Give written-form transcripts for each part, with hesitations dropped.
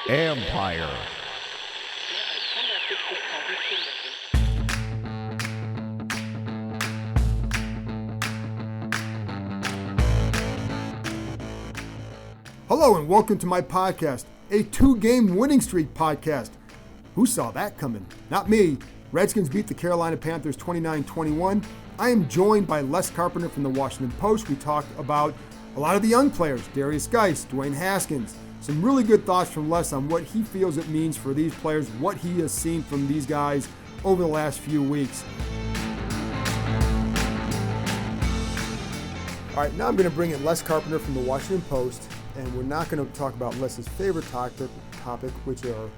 Empire. Hello and welcome to my podcast, a 2-game winning streak podcast. Who saw that coming? Not me. Redskins beat the Carolina Panthers 29-21. I am joined by Les Carpenter from the Washington Post. We talked about a lot of the young players, Darius Geis, Dwayne Haskins. Some really good thoughts from Les on what he feels it means for these players, what he has seen from these guys over the last few weeks. All right, now I'm going to bring in Les Carpenter from the Washington Post, and we're not going to talk about Les's favorite topic, which are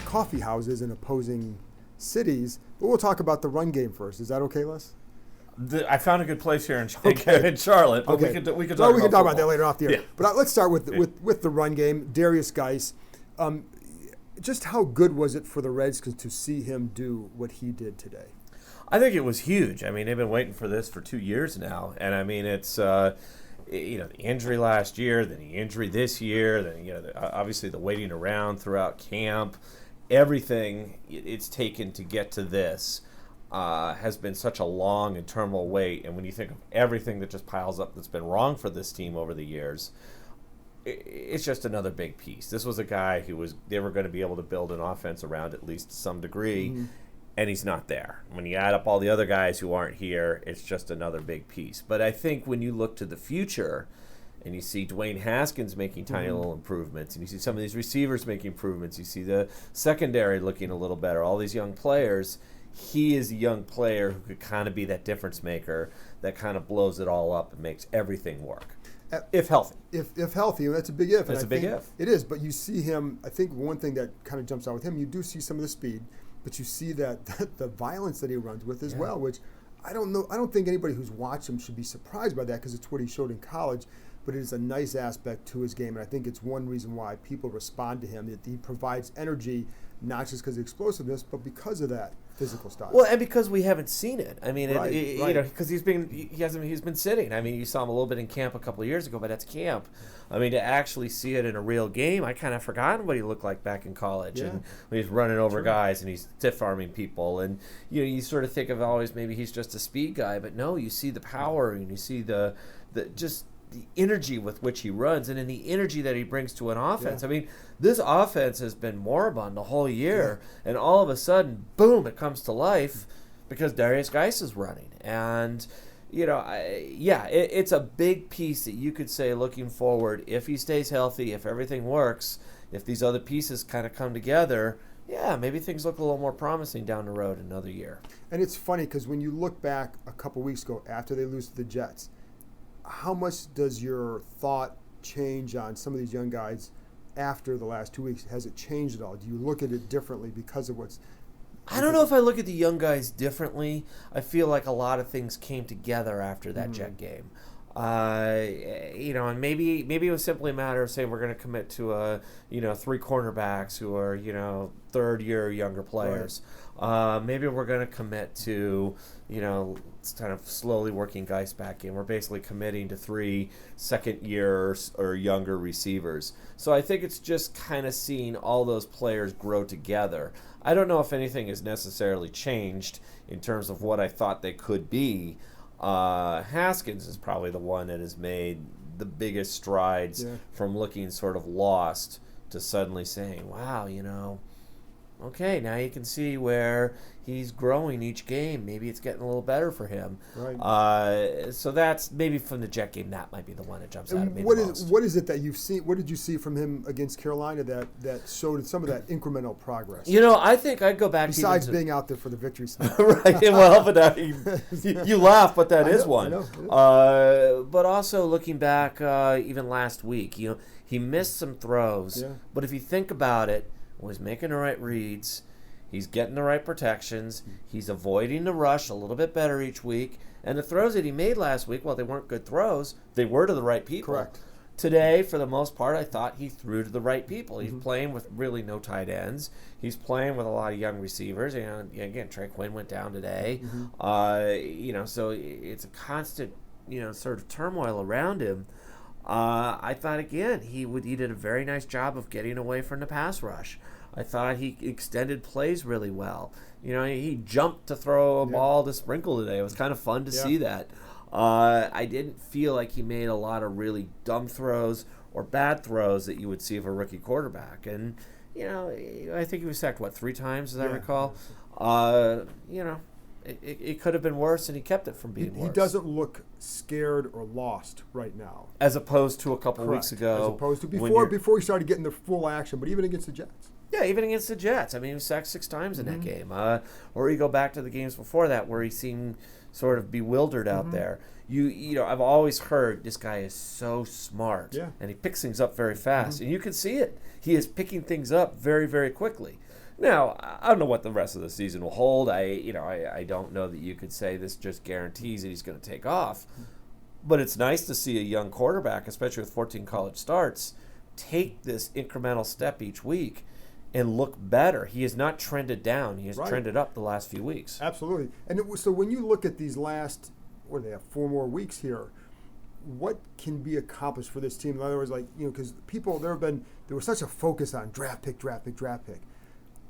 coffee houses in opposing cities, but we'll talk about the run game first. Is that okay, Les? I found a good place here in Charlotte, but we could talk about that later off the air. Yeah. But let's start with the run game. Darius Geis, just how good was it for the Redskins to see him do what he did today? I think it was huge. I mean, they've been waiting for this for 2 years now, and I mean, it's the injury last year, then the injury this year, then obviously the waiting around throughout camp, everything it's taken to get to this. Has been such a long and terminal wait, and when you think of everything that just piles up that's been wrong for this team over the years, it's just another big piece. This was a guy they were going to be able to build an offense around at least to some degree, and he's not there. When you add up all the other guys who aren't here, it's just another big piece. But I think when you look to the future, and you see Dwayne Haskins making tiny little improvements, and you see some of these receivers making improvements, you see the secondary looking a little better, all these young players, he is a young player who could kind of be that difference maker that kind of blows it all up and makes everything work. If healthy. If healthy, and that's a big if. That's a big if. It is, but you see him, I think one thing that kind of jumps out with him, you do see some of the speed, but you see that the violence that he runs with as well, which I don't think anybody who's watched him should be surprised by that because it's what he showed in college, but it is a nice aspect to his game, and I think it's one reason why people respond to him, that he provides energy, not just because of explosiveness, but because of that physical style. Well, and because we haven't seen it. I mean, right. Because he's been sitting. I mean, you saw him a little bit in camp a couple of years ago, but that's camp. I mean, to actually see it in a real game, I kind of forgotten what he looked like back in college, and when he's running over guys and he's stiff arming people, and you sort of think of always maybe he's just a speed guy, but no, you see the power and you see the energy with which he runs, and in the energy that he brings to an offense. I mean, this offense has been moribund the whole year, and all of a sudden, boom, it comes to life because Darius Geis is running. And, it's a big piece that you could say looking forward, if he stays healthy, if everything works, if these other pieces kind of come together, maybe things look a little more promising down the road another year. And it's funny because when you look back a couple weeks ago after they lose to the Jets, how much does your thought change on some of these young guys after the last 2 weeks? Has it changed at all? Do you look at it differently because of what's... I don't know if I look at the young guys differently. I feel like a lot of things came together after that Jet game. And maybe it was simply a matter of saying we're going to commit to 3 cornerbacks who are, third-year younger players. Right. Maybe we're going to commit to, kind of slowly working guys back in. We're basically committing to 3 second-year or younger receivers. So I think it's just kind of seeing all those players grow together. I don't know if anything has necessarily changed in terms of what I thought they could be. Haskins is probably the one that has made the biggest strides from looking sort of lost to suddenly saying, wow, okay, now you can see where he's growing each game. Maybe it's getting a little better for him. Right. So that's maybe from the Jet game, that might be the one that jumps out at me what the most. What is it that you've seen? What did you see from him against Carolina that showed some of that incremental progress? I think I'd go back besides being out there for the victory side. Right. Well, but you laugh, but that is one. I know. But also looking back, even last week, he missed some throws. Yeah. But if you think about it, he's making the right reads. He's getting the right protections. He's avoiding the rush a little bit better each week. And the throws that he made last week, while they weren't good throws, they were to the right people. Correct. Today, for the most part, I thought he threw to the right people. He's playing with really no tight ends. He's playing with a lot of young receivers. Again, Trey Quinn went down today. So it's a constant, sort of turmoil around him. I thought, again, he did a very nice job of getting away from the pass rush. I thought he extended plays really well. He jumped to throw a ball to Sprinkle today. It was kind of fun to see that. I didn't feel like he made a lot of really dumb throws or bad throws that you would see of a rookie quarterback. And, I think he was sacked, 3 times, as I recall? It could have been worse, and he kept it from being worse. He doesn't look scared or lost right now. As opposed to a couple weeks ago. As opposed to before he started getting the full action, but even against the Jets. Yeah, even against the Jets. I mean, he was sacked 6 times in that game. Or you go back to the games before that where he seemed sort of bewildered out there. I've always heard this guy is so smart, and he picks things up very fast, and you can see it. He is picking things up very, very quickly. Now, I don't know what the rest of the season will hold. I don't know that you could say this just guarantees that he's going to take off. But it's nice to see a young quarterback, especially with 14 college starts, take this incremental step each week and look better. He has not trended down. He has trended up the last few weeks. Absolutely. And so when you look at these last, 4 more weeks here, what can be accomplished for this team? In other words, because there was such a focus on draft pick.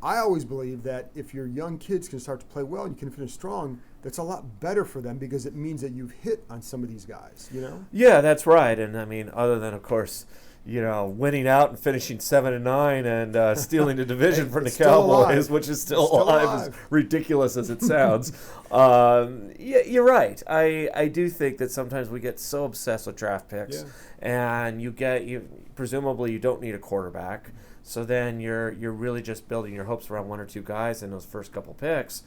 I always believe that if your young kids can start to play well and you can finish strong, that's a lot better for them because it means that you've hit on some of these guys, Yeah, that's right. And, I mean, other than, of course, winning out and finishing 7-9 and stealing the division from the Cowboys, which is still alive, as ridiculous as it sounds. You're right. I do think that sometimes we get so obsessed with draft picks, and presumably you don't need a quarterback. So then you're really just building your hopes around 1 or 2 guys in those first couple picks.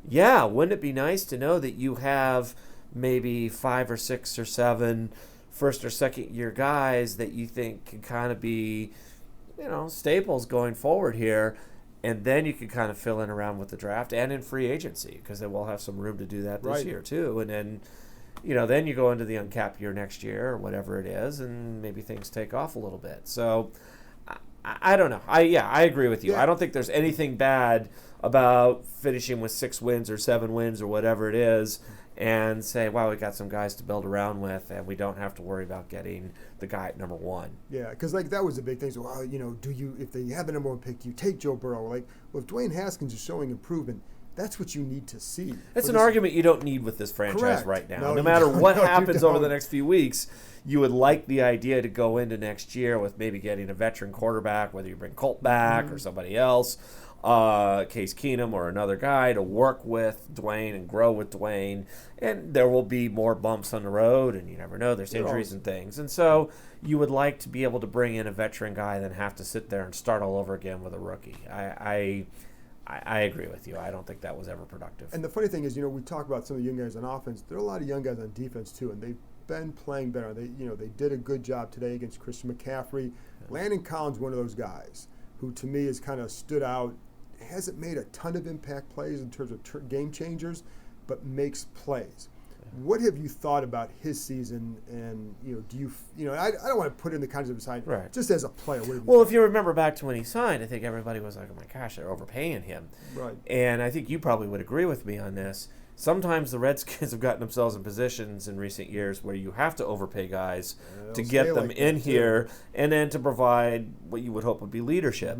Yeah, wouldn't it be nice to know that you have maybe 5 or 6 or 7 first or second year guys that you think can kind of be, staples going forward here, and then you can kind of fill in around with the draft and in free agency because they will have some room to do that this year too. And then, then you go into the uncapped year next year or whatever it is, and maybe things take off a little bit. So I don't know. I agree with you. I don't think there's anything bad about finishing with 6 wins or 7 wins or whatever it is and say, wow, we got some guys to build around with, and we don't have to worry about getting the guy at number 1. Yeah, because that was the big thing. So, if they have the number 1 pick, do you take Joe Burrow? If Dwayne Haskins is showing improvement, that's what you need to see. It's an argument you don't need with this franchise right now. No matter what happens over the next few weeks, you would like the idea to go into next year with maybe getting a veteran quarterback, whether you bring Colt back or somebody else, Case Keenum or another guy to work with Dwayne and grow with Dwayne. And there will be more bumps on the road, and you never know. There's injuries and things. And so you would like to be able to bring in a veteran guy than have to sit there and start all over again with a rookie. I agree with you. I don't think that was ever productive. And the funny thing is, we talk about some of the young guys on offense. There are a lot of young guys on defense too, and they've been playing better. They did a good job today against Christian McCaffrey. Landon Collins, one of those guys who to me has kind of stood out. Hasn't made a ton of impact plays in terms of game changers, but makes plays. What have you thought about his season? And do you I don't want to put in the kinds of side just as a player. If you remember back to when he signed, I think everybody was like, "Oh my gosh, they're overpaying him." Right. And I think you probably would agree with me on this. Sometimes the Redskins have gotten themselves in positions in recent years where you have to overpay guys to get them in here and then to provide what you would hope would be leadership.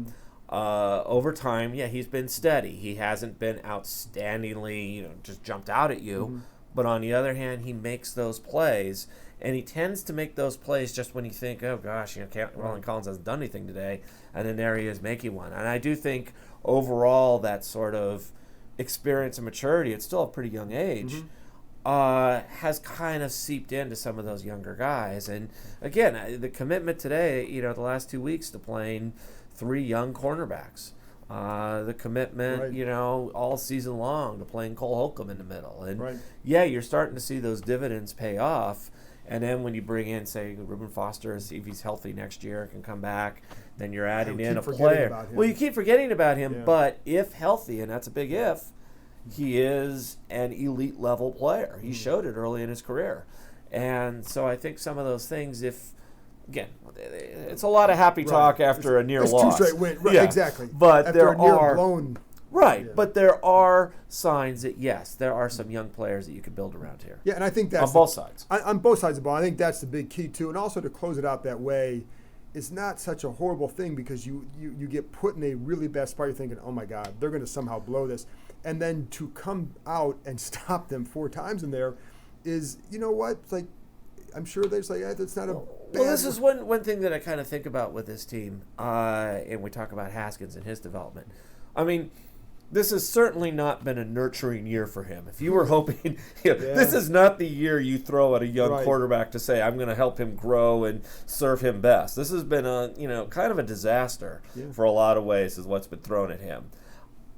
Over time, he's been steady. He hasn't been outstandingly, just jumped out at you. But on the other hand, he makes those plays, and he tends to make those plays just when you think, oh gosh, Landon Collins hasn't done anything today, and then there he is making one. And I do think overall that sort of experience and maturity, it's still a pretty young age, has kind of seeped into some of those younger guys. And again, the commitment today, the last 2 weeks to playing 3 young cornerbacks. The commitment, all season long to playing Cole Holcomb in the middle. And you're starting to see those dividends pay off. And then when you bring in, say, Reuben Foster, if he's healthy next year and can come back, then you're adding in a player. Well, you keep forgetting about him, but if healthy, and that's a big if, he is an elite level player. He showed it early in his career. And so I think some of those things, again, it's a lot of happy talk after a near loss. 2 straight wins. Right, exactly. But after a near blown Right, Yeah. but there are signs that, yes, there are some young players that you could build around here. Yeah, and I think that's on both sides. On both sides of the ball, I think that's the big key too. And also to close it out that way is not such a horrible thing because you get put in a really bad spot. You're thinking, oh my God, they're going to somehow blow this. And then to come out and stop them 4 times in there is, you know what? It's like, I'm sure there's like, that's not a bad. Well, this is one thing that I kind of think about with this team, and we talk about Haskins and his development. I mean, this has certainly not been a nurturing year for him. If you were hoping, this is not the year you throw at a young quarterback to say, I'm going to help him grow and serve him best. This has been a, kind of a disaster for a lot of ways is what's been thrown at him.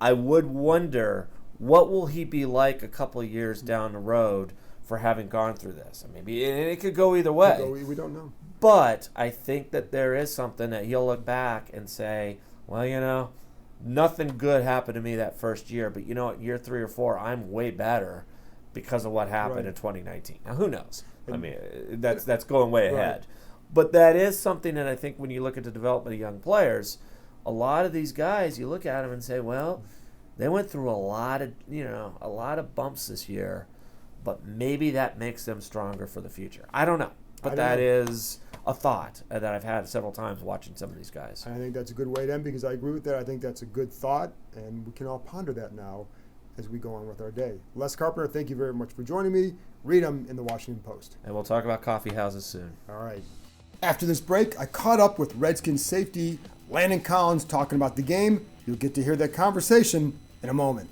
I would wonder, what will he be like a couple of years down the road for having gone through this? And it could go either way. We don't know. But I think that there is something that he'll look back and say, well, nothing good happened to me that first year, but year 3 or 4, I'm way better because of what happened in 2019. Now, who knows? I mean, that's going way ahead. But that is something that I think when you look at the development of young players, a lot of these guys, you look at them and say, well, they went through a lot of bumps this year, but maybe that makes them stronger for the future. I don't know. But that is a thought that I've had several times watching some of these guys. I think that's a good way to end because I agree with that. I think that's a good thought, and we can all ponder that now as we go on with our day. Les Carpenter, thank you very much for joining me. Read them in the Washington Post. And we'll talk about coffee houses soon. All right. After this break, I caught up with Redskins safety Landon Collins talking about the game. You'll get to hear that conversation in a moment.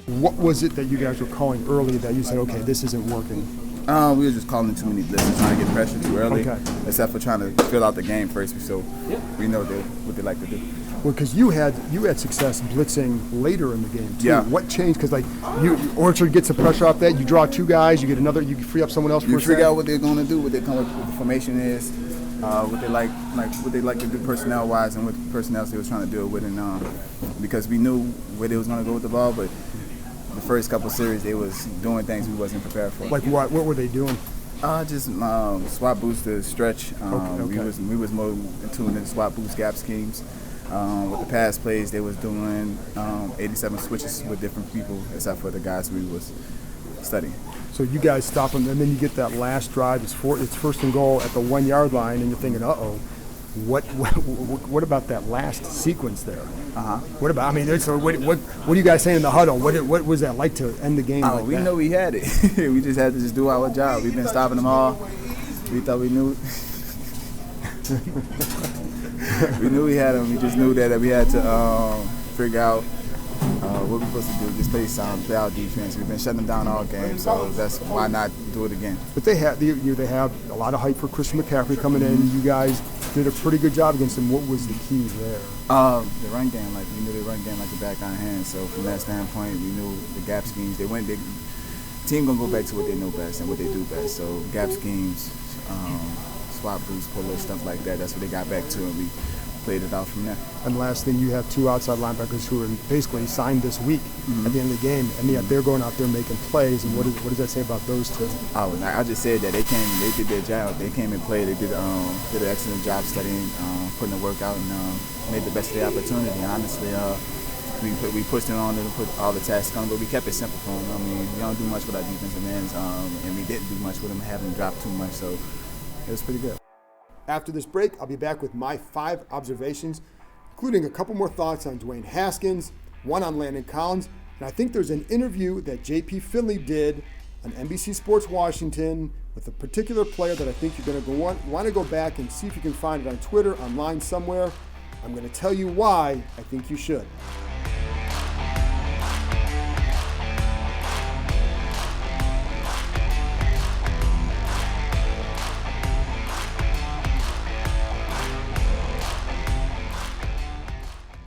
What was it that you guys were calling early that you said, okay, this isn't working? We were just calling too many blitzes, trying to get pressure too early, except for trying to fill out the game first, so we know what they like to do. Well, because you had success blitzing later in the game too. Yeah. What changed? Because Orchard gets the pressure off that. You draw 2 guys, you get another. You free up someone else. You figure out what they're going to do, what they come up with, the formation is, what they like to do personnel wise, and what personnel they was trying to deal with, and because we knew where they was going to go with the ball, but the first couple series they was doing things we wasn't prepared for. Like what? What were they doing? Just swap boost to stretch. We was more in tune in swap boost gap schemes. With the pass plays, they was doing 87 switches with different people, except for the guys we was studying. So you guys stop them, and then you get that last drive. It's first and goal at the 1 yard line, and you're thinking, uh-oh. What about that last sequence there? What about? I mean, so what are you guys saying in the huddle? What was that like to end the game? We know we had it. We just had to just do our job. We've been stopping them all. We thought we knew. We knew we had them. We just knew that we had to figure out what we're supposed to do. Just play our defense. We've been shutting them down all game, so that's why not do it again. But they have a lot of hype for Christian McCaffrey coming in. You guys did a pretty good job against him. What was the key there? The run game, we knew the run game like the back of our hand. So from that standpoint, we knew the gap schemes. Team gonna go back to what they know best and what they do best. So gap schemes, swap boost, pullers, stuff like that. That's what they got back to, and we played it out from there. And last thing, you have 2 outside linebackers who are basically signed this week at the end of the game, and yet they're going out there making plays. And what does that say about those 2? Oh, I just said that they did their job. They came and played. They did an excellent job studying, putting the work out, and made the best of the opportunity. And honestly, we pushed them on and put all the tasks on, but we kept it simple for them. I mean, we don't do much with our defensive ends, and we didn't do much with them having them drop too much, so it was pretty good. After this break, I'll be back with my 5 observations, including a couple more thoughts on Dwayne Haskins, one on Landon Collins, and I think there's an interview that J.P. Finley did on NBC Sports Washington with a particular player that I think you're going to want to go back and see if you can find it on Twitter, online somewhere. I'm going to tell you why I think you should.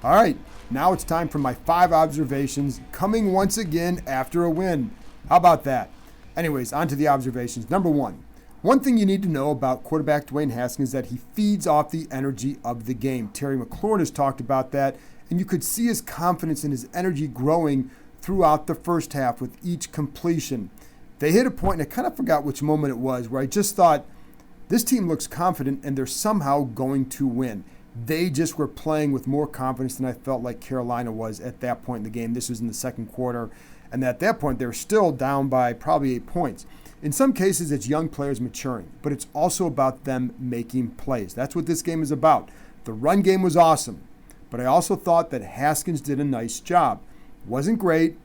All right, now it's time for my 5 observations, coming once again after a win. How about that? Anyways, on to the observations. Number 1. One thing you need to know about quarterback Dwayne Haskins is that he feeds off the energy of the game. Terry McLaurin has talked about that, And you could see his confidence and his energy growing throughout the first half with each completion. They hit a point, and I kind of forgot which moment it was, where I just thought, this team looks confident and they're somehow going to win. They just were playing with more confidence than I felt like Carolina was at that point in the game. This was in the second quarter. And at that point, they were still down by probably 8 points. In some cases, it's young players maturing, but it's also about them making plays. That's what this game is about. The run game was awesome, but I also thought that Haskins did a nice job. Wasn't great.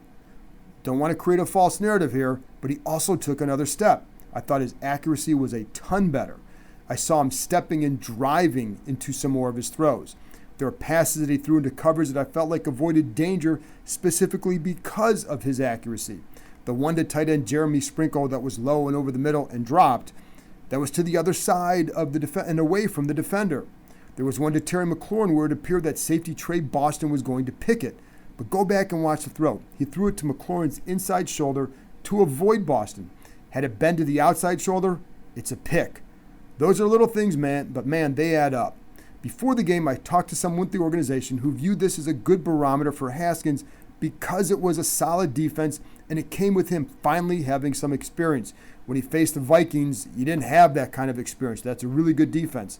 Don't want to create a false narrative here, but he also took another step. I thought his accuracy was a ton better. I saw him stepping and driving into some more of his throws. There were passes that he threw into coverage that I felt like avoided danger specifically because of his accuracy. The one to tight end Jeremy Sprinkle that was low and over the middle and dropped, that was to the other side of the and away from the defender. There was one to Terry McLaurin where it appeared that safety Trey Boston was going to pick it. But go back and watch the throw. He threw it to McLaurin's inside shoulder to avoid Boston. Had it been to the outside shoulder, it's a pick. Those are little things, man, but man, they add up. Before the game, I talked to someone with the organization who viewed this as a good barometer for Haskins because it was a solid defense and it came with him finally having some experience. When he faced the Vikings, he didn't have that kind of experience. That's a really good defense.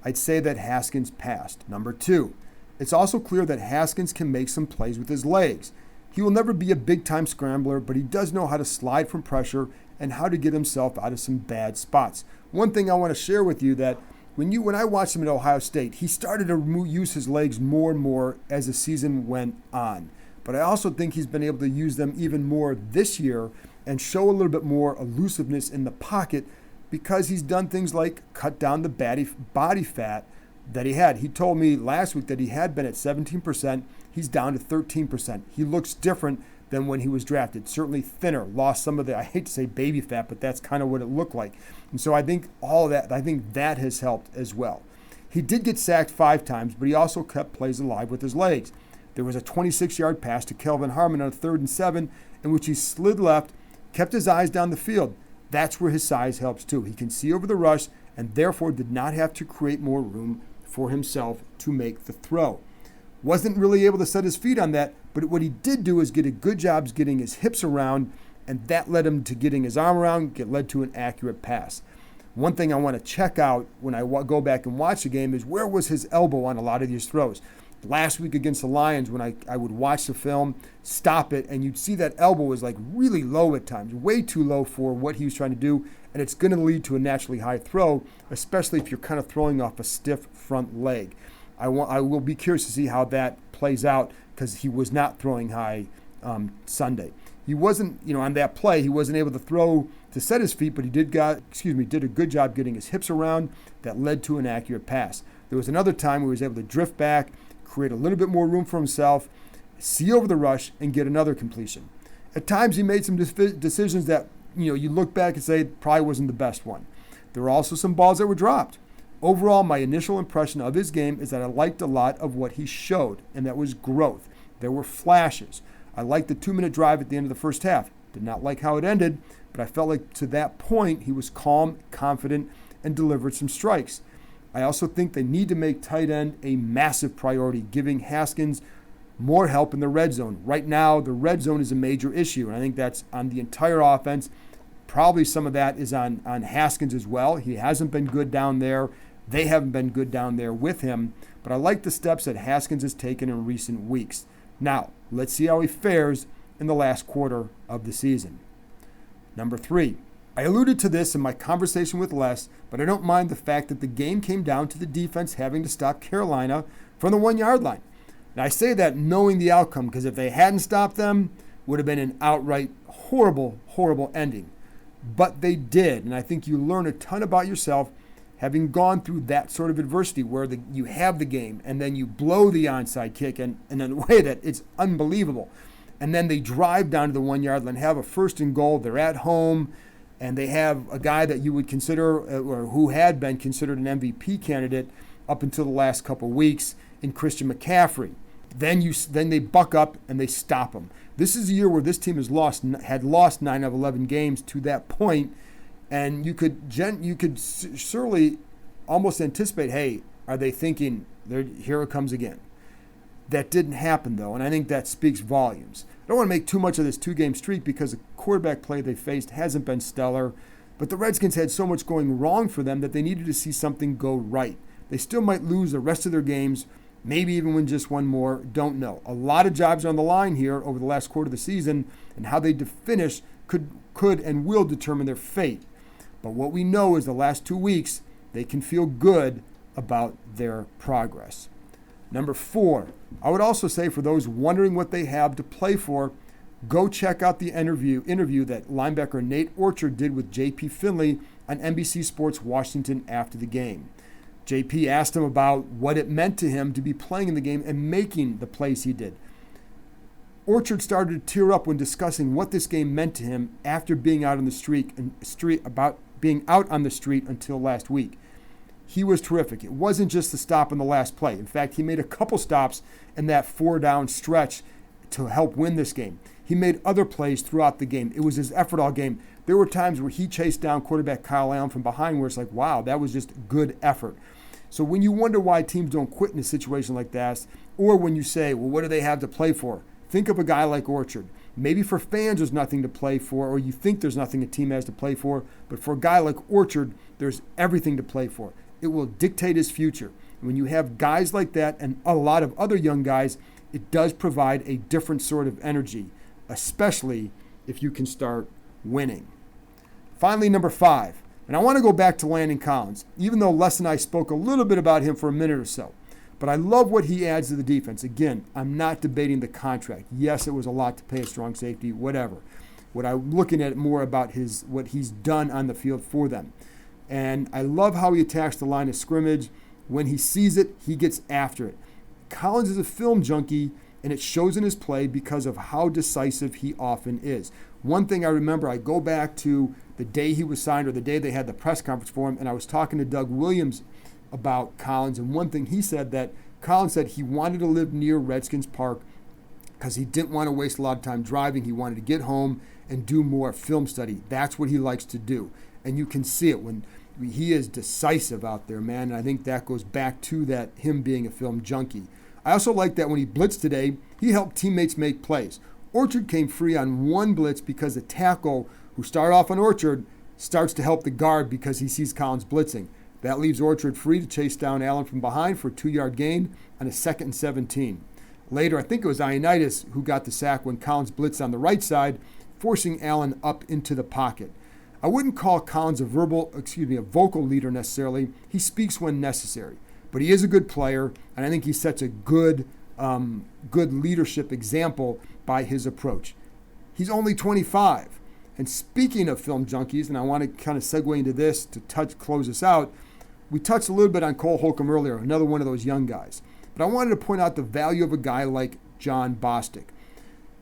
I'd say that Haskins passed. Number 2, it's also clear that Haskins can make some plays with his legs. He will never be a big-time scrambler, but he does know how to slide from pressure and how to get himself out of some bad spots. One thing I want to share with you that when I watched him at Ohio State, he started to use his legs more and more as the season went on. But I also think he's been able to use them even more this year and show a little bit more elusiveness in the pocket because he's done things like cut down the body fat that he had. He told me last week that he had been at 17%. He's down to 13%. He looks different than when he was drafted. Certainly thinner, lost some of the, I hate to say baby fat, but that's kind of what it looked like. And so I think that has helped as well. He did get sacked 5 times, but he also kept plays alive with his legs. There was a 26-yard pass to Kelvin Harmon on a 3rd and 7, in which he slid left, kept his eyes down the field. That's where his size helps too. He can see over the rush and therefore did not have to create more room for himself to make the throw. Wasn't really able to set his feet on that, but what he did do is get a good job getting his hips around, and that led him to getting his arm around, led to an accurate pass. One thing I want to check out when I go back and watch the game is where was his elbow on a lot of these throws. Last week against the Lions, when I would watch the film, stop it, and you'd see that elbow was like really low at times, way too low for what he was trying to do, and it's going to lead to a naturally high throw, especially if you're kind of throwing off a stiff front leg. I will be curious to see how that plays out because he was not throwing high Sunday. He wasn't, on that play, he wasn't able to throw to set his feet, but he did a good job getting his hips around that led to an accurate pass. There was another time where he was able to drift back, create a little bit more room for himself, see over the rush, and get another completion. At times, he made some decisions that, you look back and say probably wasn't the best one. There were also some balls that were dropped. Overall, my initial impression of his game is that I liked a lot of what he showed, and that was growth. There were flashes. I liked the 2-minute drive at the end of the first half. Did not like how it ended, but I felt like to that point he was calm, confident, and delivered some strikes. I also think they need to make tight end a massive priority, giving Haskins more help in the red zone. Right now, the red zone is a major issue, and I think that's on the entire offense. Probably some of that is on Haskins as well. He hasn't been good down there. They haven't been good down there with him, but I like the steps that Haskins has taken in recent weeks. Now, let's see how he fares in the last quarter of the season. Number 3, I alluded to this in my conversation with Les, but I don't mind the fact that the game came down to the defense having to stop Carolina from the 1-yard line. And I say that knowing the outcome, because if they hadn't stopped them, it would have been an outright horrible, horrible ending. But they did, and I think you learn a ton about yourself having gone through that sort of adversity where you have the game and then you blow the onside kick and in a way that it's unbelievable. And then they drive down to the 1-yard line, have a 1st and goal. They're at home, and they have a guy that you would consider or who had been considered an MVP candidate up until the last couple weeks in Christian McCaffrey. Then they buck up and they stop him. This is a year where this team had lost 9 of 11 games to that point, and you could surely almost anticipate, hey, are they thinking, here it comes again? That didn't happen, though, and I think that speaks volumes. I don't want to make too much of this two-game streak because the quarterback play they faced hasn't been stellar, but the Redskins had so much going wrong for them that they needed to see something go right. They still might lose the rest of their games, maybe even win just one more, don't know. A lot of jobs on the line here over the last quarter of the season, and how they finish could and will determine their fate. But what we know is the last 2 weeks, they can feel good about their progress. Number 4, I would also say for those wondering what they have to play for, go check out the interview that linebacker Nate Orchard did with JP Finley on NBC Sports Washington after the game. JP asked him about what it meant to him to be playing in the game and making the plays he did. Orchard started to tear up when discussing what this game meant to him after being out on the street until last week. He was terrific. It wasn't just the stop in the last play. In fact, he made a couple stops in that 4-down stretch to help win this game. He made other plays throughout the game. It was his effort all game. There were times where he chased down quarterback Kyle Allen from behind where it's like, wow, that was just good effort. So when you wonder why teams don't quit in a situation like that, or when you say, well, what do they have to play for? Think of a guy like Orchard. Maybe for fans there's nothing to play for, or you think there's nothing a team has to play for, but for a guy like Orchard, there's everything to play for. It will dictate his future. When you have guys like that and a lot of other young guys, it does provide a different sort of energy, especially if you can start winning. Finally, number 5, and I want to go back to Landon Collins, even though Les and I spoke a little bit about him for a minute or so. But I love what he adds to the defense. Again, I'm not debating the contract. Yes, it was a lot to pay a strong safety, whatever. What I'm looking at more about what he's done on the field for them. And I love how he attacks the line of scrimmage. When he sees it, he gets after it. Collins is a film junkie, and it shows in his play because of how decisive he often is. One thing I remember, I go back to the day he was signed or the day they had the press conference for him, and I was talking to Doug Williams about Collins, and one thing he said that Collins said he wanted to live near Redskins Park because he didn't want to waste a lot of time driving. He wanted to get home and do more film study. That's what he likes to do. And you can see it when he is decisive out there, man. And I think that goes back to that him being a film junkie. I also like that when he blitzed today, he helped teammates make plays. Orchard came free on one blitz because the tackle who started off on Orchard starts to help the guard because he sees Collins blitzing. That leaves Orchard free to chase down Allen from behind for a 2-yard gain on a 2nd and 17. Later, I think it was Ioannidis who got the sack when Collins blitzed on the right side, forcing Allen up into the pocket. I wouldn't call Collins a vocal leader necessarily. He speaks when necessary, but he is a good player, and I think he sets a good leadership example by his approach. He's only 25, and speaking of film junkies, and I want to kind of segue into this to close this out. We touched a little bit on Cole Holcomb earlier, another one of those young guys, but I wanted to point out the value of a guy like John Bostic.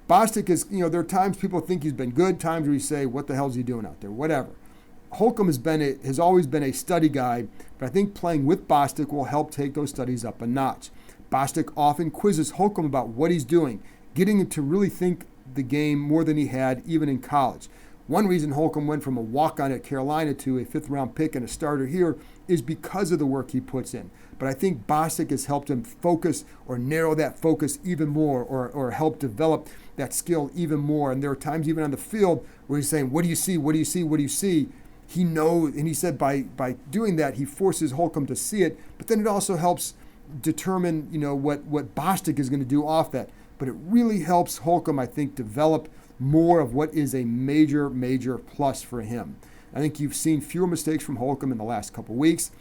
Bostic is, there are times people think he's been good, times where you say, what the hell is he doing out there? Whatever. Holcomb has always been a study guy, but I think playing with Bostic will help take those studies up a notch. Bostic often quizzes Holcomb about what he's doing, getting him to really think the game more than he had even in college. One reason Holcomb went from a walk-on at Carolina to a 5th-round pick and a starter here is because of the work he puts in. But I think Bostic has helped him focus or narrow that focus even more or help develop that skill even more. And there are times even on the field where he's saying, what do you see? What do you see? What do you see? He knows, and he said by doing that, he forces Holcomb to see it, but then it also helps determine, what Bostic is going to do off that. But it really helps Holcomb, I think, develop more of what is a major, major plus for him. I think you've seen fewer mistakes from Holcomb in the last couple weeks.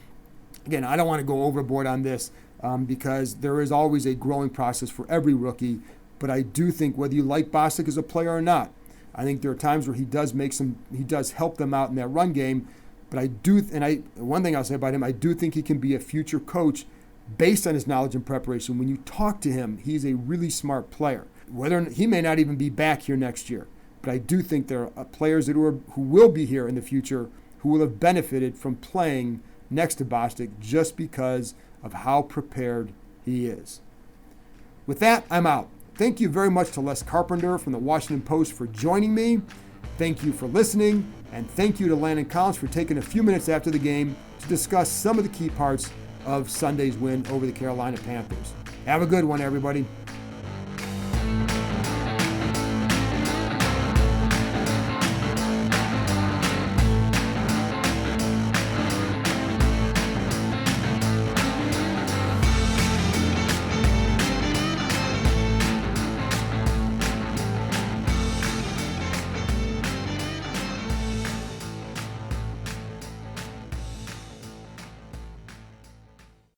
Again, I don't want to go overboard on this because there is always a growing process for every rookie, but I do think whether you like Bostic as a player or not, I think there are times where he does help them out in that run game, but one thing I'll say about him, I do think he can be a future coach based on his knowledge and preparation. When you talk to him, he's a really smart player. He may not even be back here next year, but I do think there are players who will be here in the future who will have benefited from playing next to Bostic just because of how prepared he is. With that, I'm out. Thank you very much to Les Carpenter from the Washington Post for joining me. Thank you for listening, and thank you to Landon Collins for taking a few minutes after the game to discuss some of the key parts of Sunday's win over the Carolina Panthers. Have a good one, everybody.